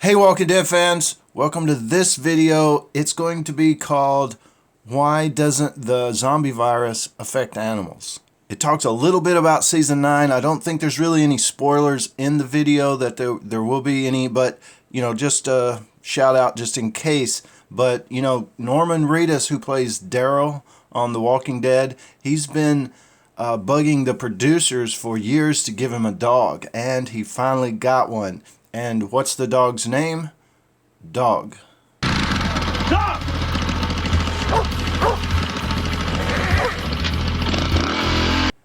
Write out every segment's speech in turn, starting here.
Hey Walking Dead fans, welcome to this video. It's going to be called Why Doesn't the Zombie Virus Affect Animals? It talks a little bit about Season 9. I don't think there's really any spoilers in the video that there will be any, but just a shout out just in case. But Norman Reedus, who plays Daryl on The Walking Dead, he's been bugging the producers for years to give him a dog, and he finally got one. And what's the dog's name? Dog. Dog!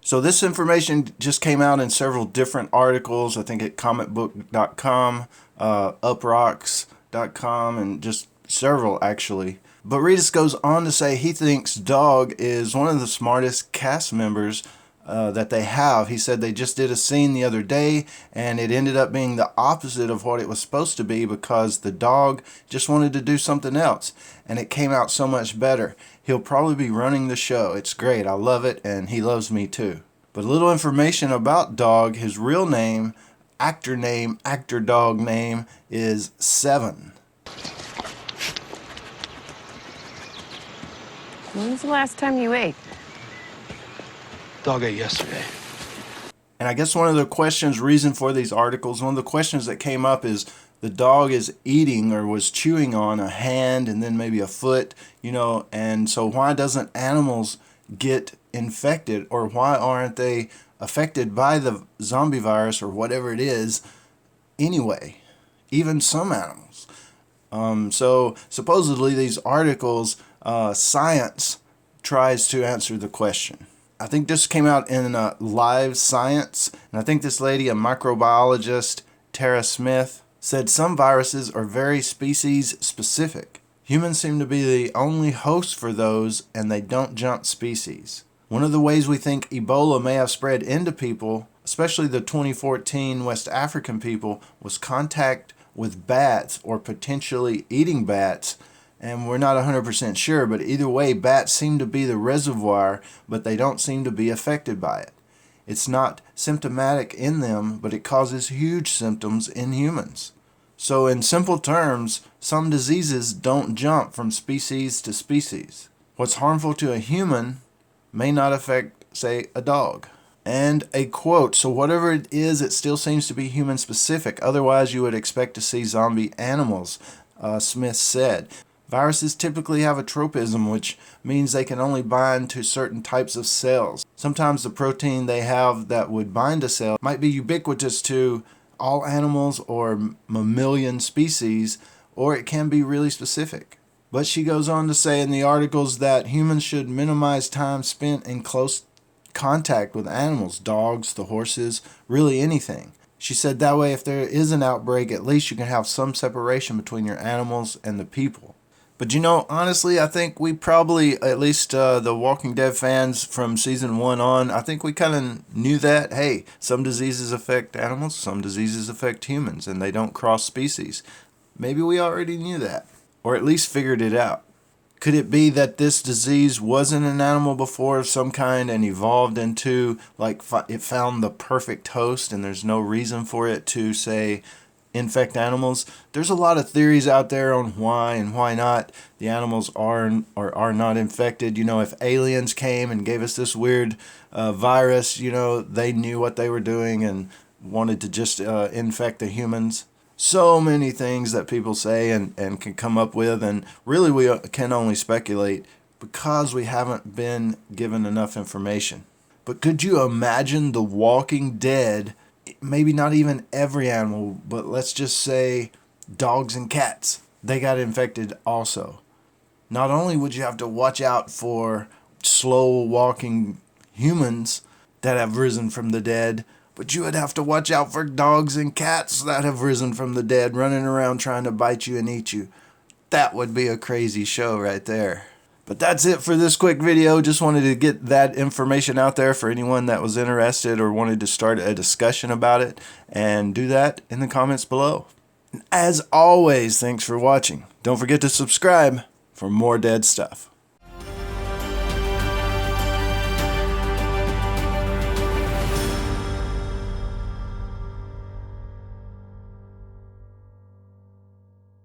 So this information just came out in several different articles. I think at comicbook.com, uprocks.com, and just several actually. But Reedus goes on to say he thinks Dog is one of the smartest cast members that they have. He said they just did a scene the other day and it ended up being the opposite of what it was supposed to be because the dog just wanted to do something else and it came out so much better. He'll probably be running the show. It's great. I love it and he loves me too. But a little information about Dog. His real name, actor dog name is Seven. When was the last time you ate? Dog ate yesterday. And I guess one of the reason for these articles, one of the questions that came up is the dog is eating or was chewing on a hand and then maybe a foot, and so why doesn't animals get infected, or why aren't they affected by the zombie virus or whatever it is anyway? Even some animals. So supposedly these articles, science tries to answer the question. I think this came out in Live Science, and I think this lady, a microbiologist, Tara Smith, said some viruses are very species specific. Humans seem to be the only host for those, and they don't jump species. One of the ways we think Ebola may have spread into people, especially the 2014 West African people, was contact with bats or potentially eating bats. And we're not 100% sure, but either way, bats seem to be the reservoir, but they don't seem to be affected by it. It's not symptomatic in them, but it causes huge symptoms in humans. So in simple terms, some diseases don't jump from species to species. What's harmful to a human may not affect, say, a dog. And a quote, so whatever it is, it still seems to be human specific. Otherwise, you would expect to see zombie animals, Smith said. Viruses typically have a tropism, which means they can only bind to certain types of cells. Sometimes the protein they have that would bind a cell might be ubiquitous to all animals or mammalian species, or it can be really specific. But she goes on to say in the articles that humans should minimize time spent in close contact with animals, dogs, the horses, really anything. She said that way if there is an outbreak, at least you can have some separation between your animals and the people. But honestly, I think we probably, at least the Walking Dead fans from season 1 on, I think we kind of knew that, hey, some diseases affect animals, some diseases affect humans, and they don't cross species. Maybe we already knew that, or at least figured it out. Could it be that this disease wasn't an animal before of some kind and evolved into, like, it found the perfect host and there's no reason for it to, say, infect animals? There's a lot of theories out there on why and why not the animals are or are not infected. If aliens came and gave us this weird virus, they knew what they were doing and wanted to just infect the humans. So many things that people say and can come up with, and really we can only speculate because we haven't been given enough information. But could you imagine The Walking Dead, maybe not even every animal, but let's just say dogs and cats, they got infected also? Not only would you have to watch out for slow walking humans that have risen from the dead, but you would have to watch out for dogs and cats that have risen from the dead running around trying to bite you and eat you. That would be a crazy show right there. But that's it for this quick video. Just wanted to get that information out there for anyone that was interested or wanted to start a discussion about it, and do that in the comments below. As always, thanks for watching. Don't forget to subscribe for more dead stuff.